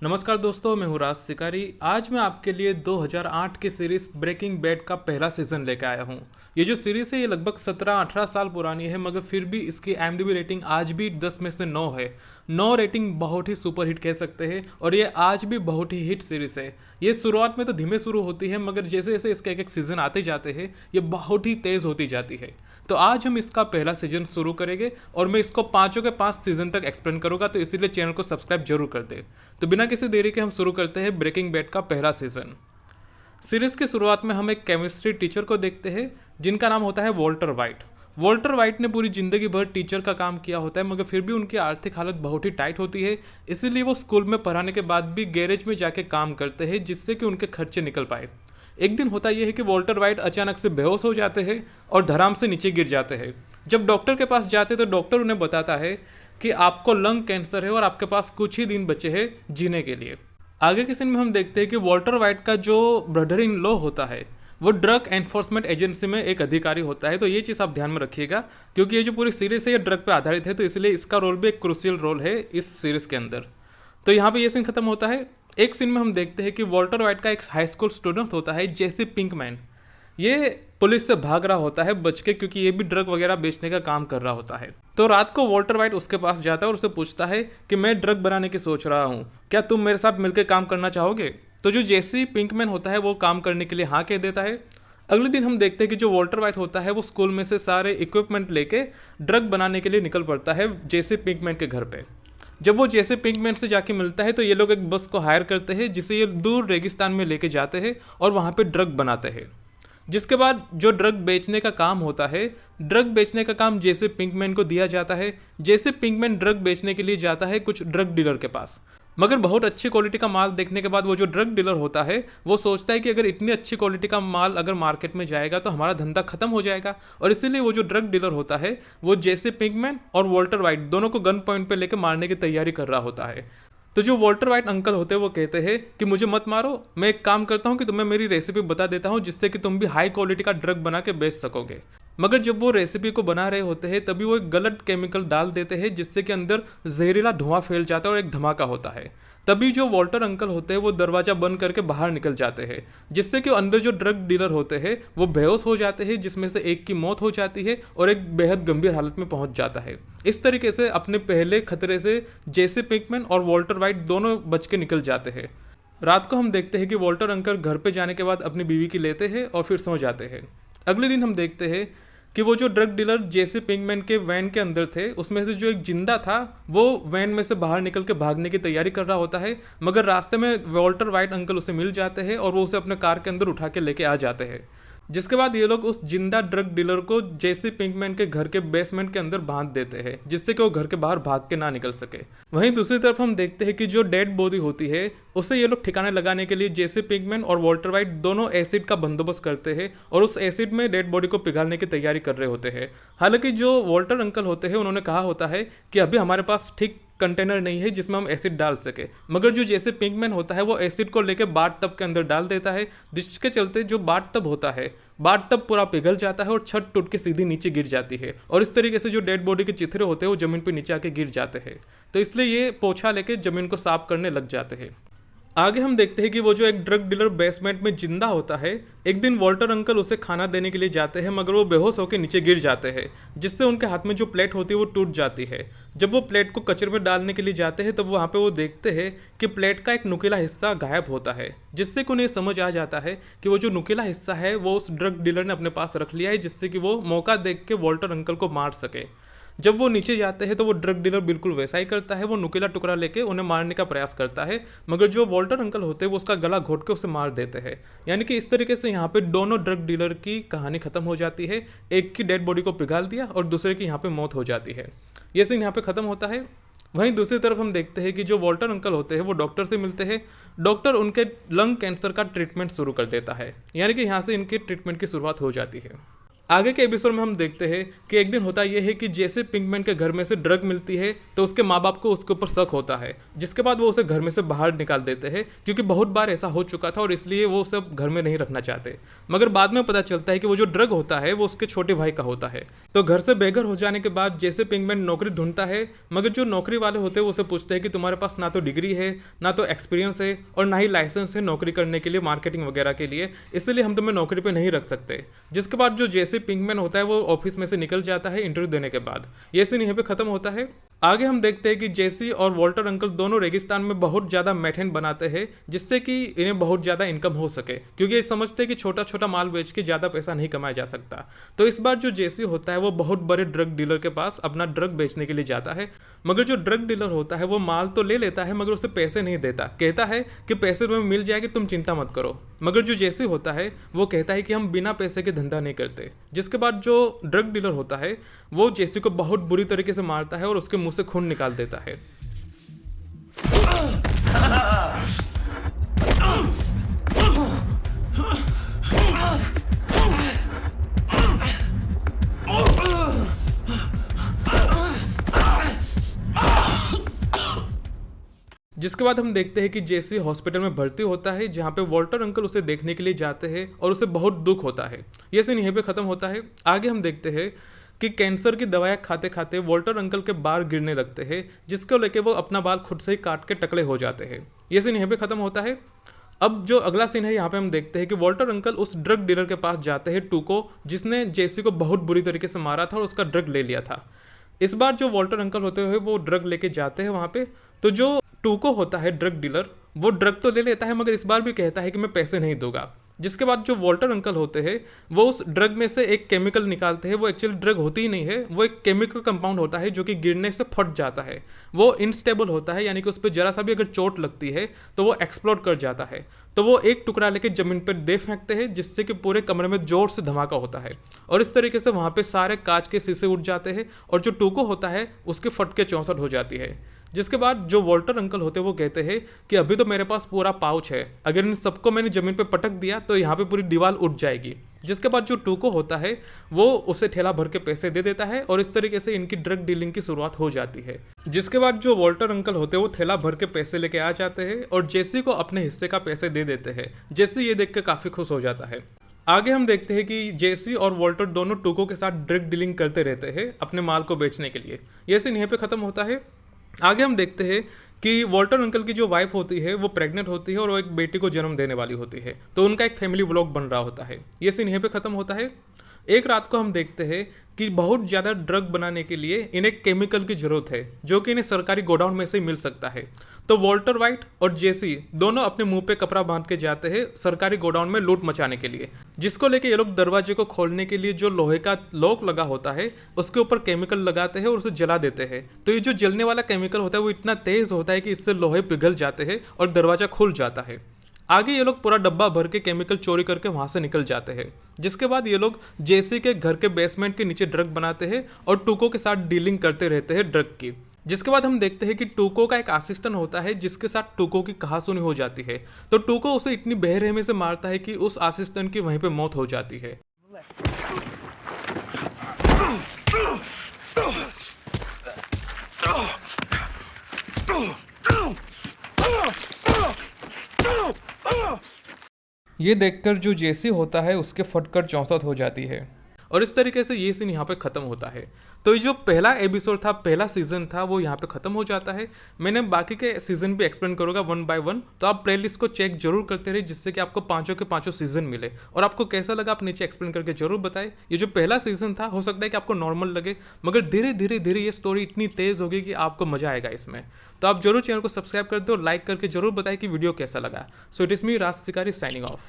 नमस्कार दोस्तों, मैं हूँ राज शिकारी। आज मैं आपके लिए 2008 की सीरीज ब्रेकिंग बैड का पहला सीजन लेकर आया हूँ। ये जो सीरीज है ये लगभग 17-18 साल पुरानी है, मगर फिर भी इसकी IMDb रेटिंग आज भी 10 में से 9 है। 9 रेटिंग बहुत ही सुपर हिट कह सकते हैं और ये आज भी बहुत ही हिट सीरीज है। ये शुरुआत में तो धीमे शुरू होती है, मगर जैसे जैसे इसके एक एक सीजन आते जाते हैं ये बहुत ही तेज़ होती जाती है। तो आज हम इसका पहला सीजन शुरू करेंगे और मैं इसको पाँचों के 5 सीजन तक एक्सप्लेन करूंगा, तो इसीलिए चैनल को सब्सक्राइब जरूर कर दे। तो बिना किसी देरी के हम शुरू करते हैं ब्रेकिंग बैड का पहला सीजन। सीरीज की शुरुआत में हम एक केमिस्ट्री टीचर को देखते हैं जिनका नाम होता है वॉल्टर वाइट। वॉल्टर वाइट ने पूरी जिंदगी भर टीचर का काम किया होता है, मगर फिर भी उनकी आर्थिक हालत बहुत ही टाइट होती है। इसीलिए वो स्कूल में पढ़ाने के बाद भी गैरेज में जाके काम करते हैं, जिससे कि उनके खर्चे निकल पाए। एक दिन होता यह है कि वॉल्टर वाइट अचानक से बेहोश हो जाते हैं और धड़ाम से नीचे गिर जाते हैं। जब डॉक्टर के पास जाते तो डॉक्टर उन्हें बताता है कि आपको लंग कैंसर है और आपके पास कुछ ही दिन बचे हैं जीने के लिए। आगे के सीन में हम देखते हैं कि वॉल्टर वाइट का जो ब्रदर इन लॉ होता है वो ड्रग एनफोर्समेंट एजेंसी में एक अधिकारी होता है। तो ये चीज़ आप ध्यान में रखिएगा, क्योंकि ये जो पूरी सीरीज है ये ड्रग पे आधारित है, तो इसलिए इसका रोल भी एक क्रूशियल रोल है इस सीरीज के अंदर। तो यहाँ पे ये सीन खत्म होता है। एक सीन में हम देखते हैं कि वॉल्टर वाइट का एक हाई स्कूल स्टूडेंट होता है जेसी पिंकमैन। ये पुलिस से भाग रहा होता है बच के, क्योंकि ये भी ड्रग वगैरह बेचने का काम कर रहा होता है। तो रात को वॉल्टर वाइट उसके पास जाता है और उसे पूछता है कि मैं ड्रग बनाने की सोच रहा हूँ, क्या तुम मेरे साथ मिलकर काम करना चाहोगे? तो जो जेसी पिंकमैन होता है वो काम करने के लिए हाँ कह देता है। अगले दिन हम देखते हैं कि जो वॉल्टर वाइट होता है वो स्कूल में से सारे इक्विपमेंट लेके ड्रग बनाने के लिए निकल पड़ता है जेसी पिंकमैन के घर पे। जब वो जैसे पिंकमैन से जाके मिलता है तो ये लोग एक बस को हायर करते हैं जिसे ये दूर रेगिस्तान में लेके जाते हैं और वहाँ पे ड्रग बनाते हैं। जिसके बाद जो ड्रग बेचने का काम होता है, ड्रग बेचने का काम जैसे पिंकमैन को दिया जाता है। जैसे पिंकमैन ड्रग बेचने के लिए जाता है कुछ ड्रग डीलर के पास, मगर बहुत अच्छी क्वालिटी का माल देखने के बाद वो जो ड्रग डीलर होता है वो सोचता है कि अगर इतनी अच्छी क्वालिटी का माल अगर मार्केट में जाएगा तो हमारा धंधा खत्म हो जाएगा। और इसीलिए वो जो ड्रग डीलर होता है वो जैसे पिंकमैन और वॉल्टर वाइट दोनों को गन पॉइंट पे लेकर मारने की तैयारी कर रहा होता है। तो जो वॉल्टर वाइट अंकल होते हैं वो कहते हैं कि मुझे मत मारो, मैं एक काम करता हूँ कि तुम्हें मेरी रेसिपी बता देता हूँ जिससे कि तुम भी हाई क्वालिटी का ड्रग बना के बेच सकोगे। मगर जब वो रेसिपी को बना रहे होते हैं तभी वो एक गलत केमिकल डाल देते हैं जिससे कि अंदर जहरीला धुआं फैल जाता है और एक धमाका होता है। तभी जो वॉल्टर अंकल होते हैं वो दरवाजा बंद करके बाहर निकल जाते हैं, जिससे कि अंदर जो ड्रग डीलर होते हैं वो बेहोश हो जाते हैं, जिसमें से एक की मौत हो जाती है और एक बेहद गंभीर हालत में पहुंच जाता है। इस तरीके से अपने पहले खतरे से जेसी पिंकमैन और वॉल्टर वाइट दोनों बच के निकल जाते हैं। रात को हम देखते हैं कि वॉल्टर अंकल घर पे जाने के बाद अपनी बीवी की लेते हैं और फिर सो जाते हैं। अगले दिन हम देखते हैं कि वो जो ड्रग डीलर जेसी पिंकमैन के वैन के अंदर थे उसमें से जो एक जिंदा था वो वैन में से बाहर निकल के भागने की तैयारी कर रहा होता है, मगर रास्ते में वॉल्टर वाइट अंकल उसे मिल जाते हैं और वो उसे अपने कार के अंदर उठा के लेके आ जाते हैं। जिसके बाद ये लोग उस जिंदा ड्रग डीलर को जेसी पिंकमैन के घर के बेसमेंट के अंदर बांध देते हैं, जिससे कि वो घर के बाहर भाग के ना निकल सके। वहीं दूसरी तरफ हम देखते हैं कि जो डेड बॉडी होती है उसे ये लोग ठिकाने लगाने के लिए जेसी पिंकमैन और वॉल्टर वाइट दोनों एसिड का बंदोबस्त करते हैं और उस एसिड में डेड बॉडी को पिघालने की तैयारी कर रहे होते हैं। हालांकि जो वॉल्टर अंकल होते हैं उन्होंने कहा होता है कि अभी हमारे पास ठीक कंटेनर नहीं है जिसमें हम एसिड डाल सके, मगर जो जैसे पिंकमैन होता है वो एसिड को लेकर बाथ टब के अंदर डाल देता है, जिसके चलते जो बाथ टब होता है बाथ टब पूरा पिघल जाता है और छत टूट के सीधी नीचे गिर जाती है और इस तरीके से जो डेड बॉडी के चिथड़े होते हैं वो जमीन पर नीचे आके गिर जाते हैं। तो इसलिए ये पोछा लेके जमीन को साफ करने लग जाते हैं। आगे हम देखते हैं कि वो जो एक ड्रग डीलर बेसमेंट में जिंदा होता है, एक दिन वॉल्टर अंकल उसे खाना देने के लिए जाते हैं, मगर वो बेहोश होकर नीचे गिर जाते हैं, जिससे उनके हाथ में जो प्लेट होती है वो टूट जाती है। जब वो प्लेट को कचरे में डालने के लिए जाते हैं तब वहाँ पे वो देखते हैं कि प्लेट का एक नुकीला हिस्सा गायब होता है, जिससे कि उन्हें समझ आ जाता है कि वो जो नुकीला हिस्सा है वो उस ड्रग डीलर ने अपने पास रख लिया है, जिससे कि वो मौका देख के वॉल्टर अंकल को मार सके। जब वो नीचे जाते हैं तो वो ड्रग डीलर बिल्कुल वैसा ही करता है, वो नुकीला टुकड़ा लेके उन्हें मारने का प्रयास करता है, मगर जो वॉल्टर अंकल होते हैं वो उसका गला घोट के उसे मार देते हैं। यानी कि इस तरीके से यहाँ पे दोनों ड्रग डीलर की कहानी खत्म हो जाती है। एक की डेड बॉडी को पिघाल दिया और दूसरे की यहाँ पे मौत हो जाती है। ये सीन यहाँ पे खत्म होता है। वहीं दूसरी तरफ हम देखते हैं कि जो वॉल्टर अंकल होते हैं वो डॉक्टर से मिलते हैं। डॉक्टर उनके लंग कैंसर का ट्रीटमेंट शुरू कर देता है, यानी कि यहाँ से इनके ट्रीटमेंट की शुरुआत हो जाती है। आगे के एपिसोड में हम देखते हैं कि एक दिन होता यह है कि जैसे पिंकमैन के घर में से ड्रग मिलती है तो उसके माँ बाप को उसके ऊपर शक होता है, जिसके बाद वो उसे घर में से बाहर निकाल देते हैं क्योंकि बहुत बार ऐसा हो चुका था और इसलिए वो उसे घर में नहीं रखना चाहते। मगर बाद में पता चलता है कि वो जो ड्रग होता है वो उसके छोटे भाई का होता है। तो घर से बेघर हो जाने के बाद जैसे पिंकमैन नौकरी ढूंढता है, मगर जो नौकरी वाले होते हैं वो उसे पूछते हैं कि तुम्हारे पास ना तो डिग्री है, ना तो एक्सपीरियंस है और ना ही लाइसेंस है नौकरी करने के लिए, मार्केटिंग वगैरह के लिए, इसलिए हम तुम्हें नौकरी पर नहीं रख सकते। जिसके बाद जो जैसे पिंकमैन होता है वो ऑफिस में से निकल जाता है इंटरव्यू देने के बाद। ये सीन यहाँ पे खत्म होता है। आगे हम देखते हैं कि जेसी और वॉल्टर अंकल दोनों रेगिस्तान में बहुत ज़्यादा मेथेन बनाते हैं जिससे कि इन्हें बहुत ज़्यादा इनकम हो सके, क्योंकि ये समझते हैं कि छोटा छोटा माल बेच के ज़्यादा पैसा नहीं कमाया जा सकता। तो इस बार जो जेसी होता है वो बहुत बड़े ड्रग डीलर के पास अपना ड्रग बेचने के लिए जाता है, मगर जो ड्रग डीलर होता है वो माल तो ले लेता है मगर उसे पैसे नहीं देता। कहता है कि पैसे तुम्हें मिल जाएंगे, तुम चिंता मत करो। मगर जो जेसी होता है वो कहता है कि हम बिना पैसे के धंधा नहीं करते। जिसके बाद जो ड्रग डीलर होता है वो जेसी को बहुत बुरी तरीके से मारता है और उसके मुंह से खून निकाल देता है। जिसके बाद हम देखते हैं कि जेसी हॉस्पिटल में भर्ती होता है जहां पे वॉल्टर अंकल उसे देखने के लिए जाते हैं और उसे बहुत दुख होता है। ये सीन यहीं पे खत्म होता है। आगे हम देखते हैं कि कैंसर की दवाएं खाते खाते वॉल्टर अंकल के बाल गिरने लगते हैं, जिसको लेके वो अपना बाल खुद से ही काट के टकले हो जाते हैं। ये सीन यहीं पे खत्म होता है। अब जो अगला सीन है यहाँ पे हम देखते हैं कि वॉल्टर अंकल उस ड्रग डीलर के पास जाते हैं टूको, जिसने जेसी को बहुत बुरी तरीके से मारा था और उसका ड्रग ले लिया था। इस बार जो वॉल्टर अंकल होते हुए वो ड्रग लेके जाते हैं वहाँ पे, तो जो टूको होता है ड्रग डीलर वो ड्रग तो ले लेता है मगर इस बार भी कहता है कि मैं पैसे नहीं दूंगा। जिसके बाद जो वॉल्टर अंकल होते हैं वो उस ड्रग में से एक केमिकल निकालते हैं। वो एक्चुअली ड्रग होती ही नहीं है, वो एक केमिकल कंपाउंड होता है जो कि गिरने से फट जाता है। वो इनस्टेबल होता है, यानी कि उस पर जरा सा भी अगर चोट लगती है तो वो एक्सप्लोड कर जाता है। तो वो एक टुकड़ा लेके जमीन पर दे फेंकते हैं जिससे कि पूरे कमरे में जोर से धमाका होता है और इस तरीके से वहाँ पे सारे कांच के शीशे उठ जाते हैं और जो टूको होता है उसके फटके चौंसठ हो जाती है। जिसके बाद जो वॉल्टर अंकल होते हैं वो कहते हैं कि अभी तो मेरे पास पूरा पाउच है, अगर इन सबको मैंने जमीन पे पटक दिया तो यहाँ पे पूरी दीवार उठ जाएगी। जिसके बाद जो टूको होता है वो उसे ठेला भर के पैसे दे देता है और इस तरीके से इनकी ड्रग डीलिंग की शुरुआत हो जाती है। जिसके बाद जो वॉल्टर अंकल होते हैं वो ठेला भर के पैसे लेके आ जाते हैं और जेसी को अपने हिस्से का पैसे दे देते हैं। जेसी ये देख के काफ़ी खुश हो जाता है। आगे हम देखते हैं कि जेसी और वॉल्टर दोनों टूको के साथ ड्रग डीलिंग करते रहते हैं अपने माल को बेचने के लिए। ये सीन यहीं पे ख़त्म होता है। आगे हम देखते हैं कि वॉल्टर अंकल की जो वाइफ होती है वो प्रेग्नेंट होती है और वो एक बेटी को जन्म देने वाली होती है, तो उनका एक फैमिली व्लॉग बन रहा होता है। ये सीन यहीं पे ख़त्म होता है। एक रात को हम देखते हैं कि बहुत ज़्यादा ड्रग बनाने के लिए इन्हें केमिकल की ज़रूरत है जो कि इन्हें सरकारी गोडाउन में से ही मिल सकता है। तो वॉल्टर वाइट और जेसी दोनों अपने मुंह पे कपड़ा बांध के जाते हैं सरकारी गोडाउन में लूट मचाने के लिए, जिसको लेके ये लोग दरवाजे को खोलने के लिए जो लोहे का लॉक लगा होता है उसके ऊपर केमिकल लगाते हैं और उसे जला देते हैं। तो ये जो जलने वाला केमिकल होता है वो इतना तेज़ होता है कि इससे लोहे पिघल जाते हैं और दरवाज़ा खुल जाता है। आगे ये लोग पूरा डब्बा भर के केमिकल चोरी करके वहाँ से निकल जाते हैं। जिसके बाद ये लोग जेसी के घर के बेसमेंट के नीचे ड्रग बनाते हैं और टूको के साथ डीलिंग करते रहते हैं ड्रग की। जिसके बाद हम देखते हैं कि टूको का एक असिस्टेंट होता है जिसके साथ टूको की कहासुनी हो जाती है। तो टूको उसे इतनी बेरहमी से मारता है कि उस असिस्टेंट की वहीं पे मौत हो जाती है। ये देखकर जो जेसी होता है उसके फटकर चौंसठ हो जाती है और इस तरीके से ये सीन यहाँ पे ख़त्म होता है। तो ये जो पहला एपिसोड था, पहला सीज़न था, वो यहाँ पे ख़त्म हो जाता है। मैंने बाकी के सीज़न भी एक्सप्लेन करूँगा वन बाय वन, तो आप प्लेलिस्ट को चेक जरूर करते रहिए जिससे कि आपको पाँचों के पाँचों सीज़न मिले। और आपको कैसा लगा आप नीचे एक्सप्लेन करके जरूर बताएं। ये जो पहला सीज़न था हो सकता है कि आपको नॉर्मल लगे, मगर धीरे धीरे धीरे ये स्टोरी इतनी तेज़ होगी कि आपको मज़ा आएगा इसमें। तो आप जरूर चैनल को सब्सक्राइब कर दो, लाइक करके जरूर बताएं कि वीडियो कैसा लगा। सो इट इज़ मी राज शिकारी साइनिंग ऑफ।